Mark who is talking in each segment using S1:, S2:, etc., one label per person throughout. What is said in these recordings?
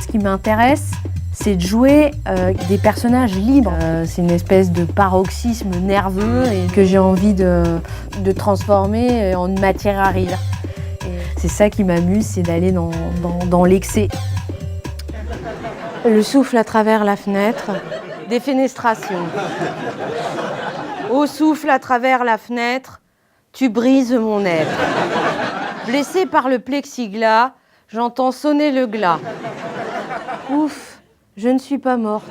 S1: Ce qui m'intéresse, c'est de jouer des personnages libres. C'est une espèce de paroxysme nerveux et que j'ai envie de transformer en matière à rire. C'est ça qui m'amuse, c'est d'aller dans l'excès. Le souffle à travers la fenêtre, défenestration. Au souffle à travers la fenêtre, tu brises mon être. Blessé par le plexiglas, j'entends sonner le glas. Ouf, je ne suis pas morte.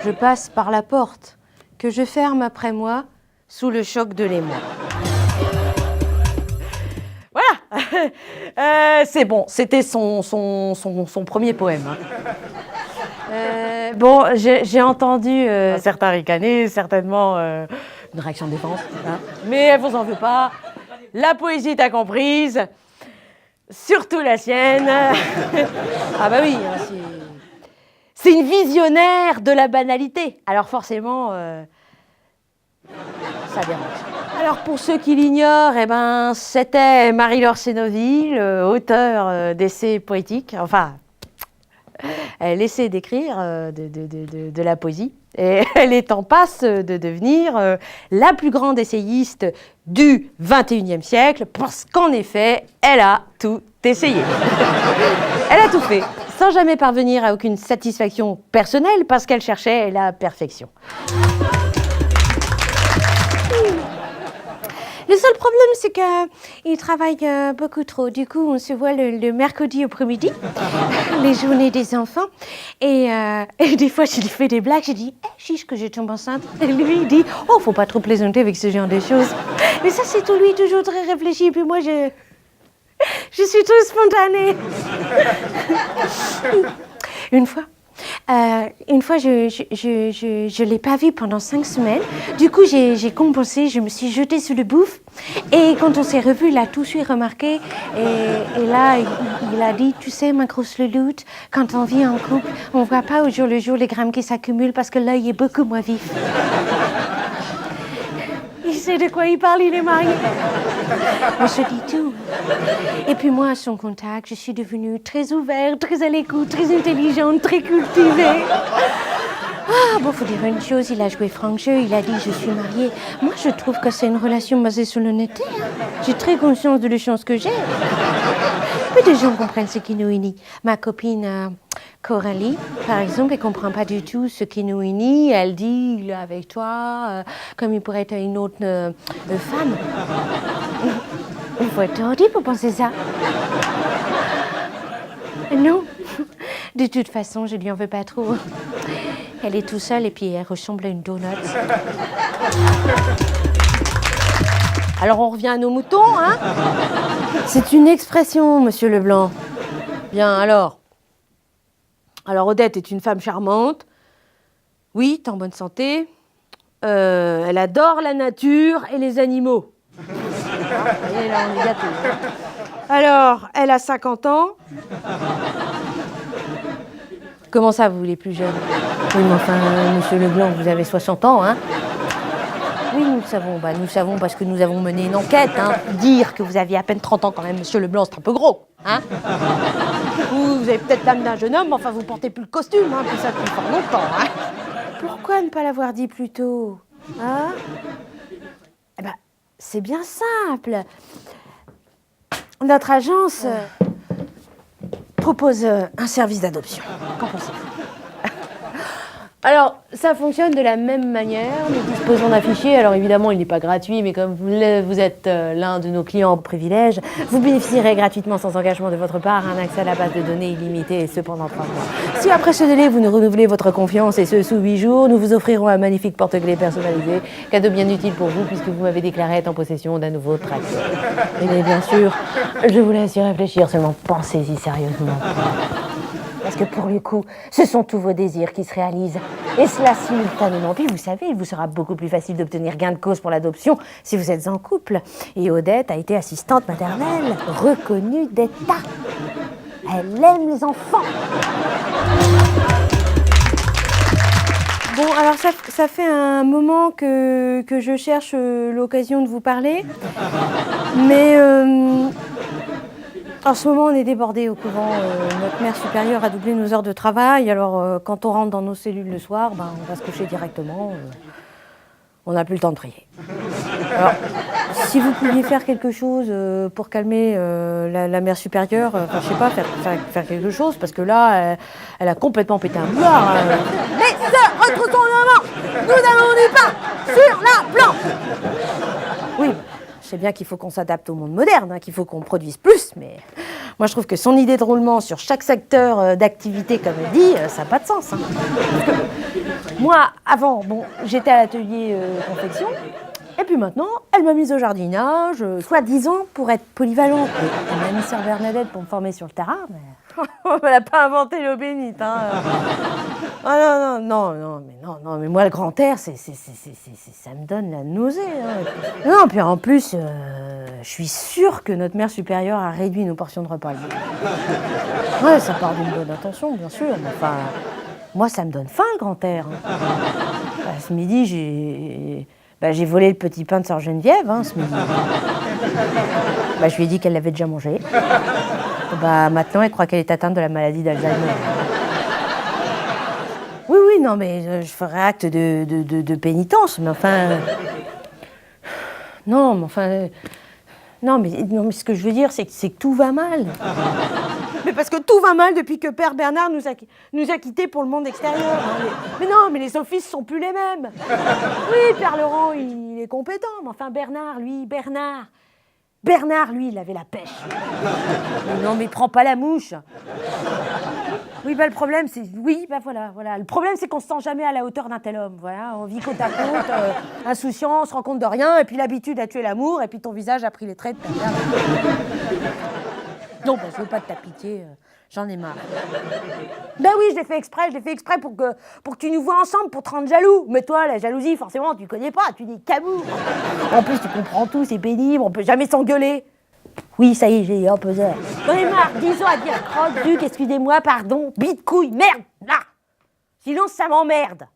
S1: Je passe par la porte, que je ferme après moi, sous le choc de l'émoi. Voilà, c'est bon, c'était son premier poème. Bon, j'ai entendu certains ricaner, certainement une réaction de défense, hein. Mais elle vous en veut pas. La poésie t'a comprise, surtout la sienne. Ah bah oui, c'est une visionnaire de la banalité. Alors forcément, ça dérange. Alors pour ceux qui l'ignorent, eh ben, c'était Marie-Laure Sénoville, auteure d'essais poétiques. Enfin, elle essaie d'écrire de la poésie. Et elle est en passe de devenir la plus grande essayiste du XXIe siècle, parce qu'en effet, elle a tout essayé. Elle a tout fait, sans jamais parvenir à aucune satisfaction personnelle, parce qu'elle cherchait la perfection. Le seul problème, c'est qu'il travaille beaucoup trop. Du coup, on se voit le mercredi après-midi, les journées des enfants. Et des fois, je lui fais des blagues. Je dis, chiche que je tombe enceinte. Et lui, il dit, oh, faut pas trop plaisanter avec ce genre de choses. Mais ça, c'est tout lui, toujours très réfléchi. Et puis moi, je suis trop spontanée. Une fois, je l'ai pas vu pendant 5 semaines. Du coup, j'ai compensé, je me suis jetée sur le bouffe. Et quand on s'est revus, il a tout de suite remarqué. Et là, il a dit, tu sais, ma grosse louloute, quand on vit en couple, on voit pas au jour le jour les grammes qui s'accumulent parce que l'œil est beaucoup moins vif. Il sait de quoi il parle, il est marié. On se dit tout. Et puis moi, à son contact, je suis devenue très ouverte, très à l'écoute, très intelligente, très cultivée. Ah, bon, faut dire une chose, il a joué franc jeu, il a dit je suis mariée. Moi, je trouve que c'est une relation basée sur l'honnêteté. J'ai très conscience de la chance que j'ai. Peu de gens comprennent ce qui nous unit. Ma copine Coralie, par exemple, elle ne comprend pas du tout ce qui nous unit. Elle dit, il est avec toi, comme il pourrait être une autre femme. Il faut être tordu pour penser ça. Non, de toute façon, je lui en veux pas trop. Elle est toute seule et puis elle ressemble à une donut. Alors on revient à nos moutons, hein? C'est une expression, monsieur Leblanc. Bien, alors Odette est une femme charmante. Oui, en bonne santé. Elle adore la nature et les animaux. Et là, on est gâtés. Alors, elle a 50 ans. Comment ça, vous voulez plus jeune? Oui, mais enfin, monsieur Leblanc, vous avez 60 ans, hein? Oui, nous le savons. Bah, nous le savons parce que nous avons mené une enquête, hein. Dire que vous aviez à peine 30 ans quand même, monsieur Leblanc, c'est un peu gros, hein? Vous avez peut-être l'âme d'un jeune homme, mais enfin, vous portez plus le costume, hein, puis ça depuis fort longtemps, hein? Pourquoi ne pas l'avoir dit plus tôt, hein? Eh ben, c'est bien simple. Notre agence propose un service d'adoption. Qu'en pensez-vous? Alors, ça fonctionne de la même manière. Nous disposons d'un fichier. Alors, évidemment, il n'est pas gratuit, mais comme vous êtes l'un de nos clients privilèges, vous bénéficierez gratuitement, sans engagement de votre part, un accès à la base de données illimitée, et ce pendant 3 mois. Si après ce délai, vous nous renouvelez votre confiance, et ce sous 8 jours, nous vous offrirons un magnifique porte-clés personnalisé, cadeau bien utile pour vous, puisque vous m'avez déclaré être en possession d'un nouveau tracteur. Et bien sûr, je vous laisse y réfléchir, seulement pensez-y sérieusement. Parce que pour le coup, ce sont tous vos désirs qui se réalisent. Et cela simultanément. Puis vous savez, il vous sera beaucoup plus facile d'obtenir gain de cause pour l'adoption si vous êtes en couple. Et Odette a été assistante maternelle reconnue d'État. Elle aime les enfants. Bon, alors ça fait un moment que je cherche l'occasion de vous parler, mais en ce moment on est débordé au couvent. Notre mère supérieure a doublé nos heures de travail, alors quand on rentre dans nos cellules le soir, ben, on va se coucher directement. On n'a plus le temps de prier. Alors, si vous pouviez faire quelque chose pour calmer la mère supérieure, enfin, je sais pas, faire quelque chose, parce que là, elle a complètement pété un boulard. Mais sœurs, retroussons nos manches, nous n'avons du pain sur la planche. Oui, je sais bien qu'il faut qu'on s'adapte au monde moderne, hein, qu'il faut qu'on produise plus, mais moi je trouve que son idée de roulement sur chaque secteur d'activité, comme elle dit, ça n'a pas de sens. Hein. Moi, avant, bon, j'étais à l'atelier confection, et puis maintenant, elle m'a mise au jardinage, soi-disant pour être polyvalente. Elle m'a mis sœur Bernadette pour me former sur le terrain, mais elle n'a pas inventé l'eau bénite. Hein. Ah non, mais moi, le grand air, ça me donne la nausée. Hein. Non, puis en plus, je suis sûre que notre mère supérieure a réduit nos portions de repas. Ouais, ça part d'une bonne intention, bien sûr, mais enfin... Moi, ça me donne faim, le grand air. Hein. Ce midi, j'ai volé le petit pain de sœur Geneviève, hein, ce midi. Je lui ai dit qu'elle l'avait déjà mangé. Maintenant, elle croit qu'elle est atteinte de la maladie d'Alzheimer. Oui, non, mais je ferai acte de pénitence, mais enfin... Non, mais ce que je veux dire, c'est que tout va mal. Mais parce que tout va mal depuis que Père Bernard nous a quittés pour le monde extérieur. Mais non, mais les offices sont plus les mêmes. Oui, Père Laurent, il est compétent, mais enfin Bernard, lui, il avait la pêche. Non, mais prends pas la mouche. Oui, le problème, c'est... Oui, voilà. Le problème, c'est qu'on se sent jamais à la hauteur d'un tel homme. Voilà, on vit côte à côte, insouciant, on se rend compte de rien, et puis l'habitude a tué l'amour, et puis ton visage a pris les traits de Père Bernard. Non, je veux pas de ta pitié, j'en ai marre. Ben oui, je l'ai fait exprès pour que tu nous vois ensemble, pour te rendre jaloux. Mais toi, la jalousie, forcément, tu connais pas, tu dis qu'amour. En plus, tu comprends tout, c'est pénible, on peut jamais s'engueuler. Oui, ça y est, j'ai un peu zère. J'en ai marre, disons à dire crotte, duc, excusez-moi, pardon, bite couille, merde, là. Sinon, ça m'emmerde.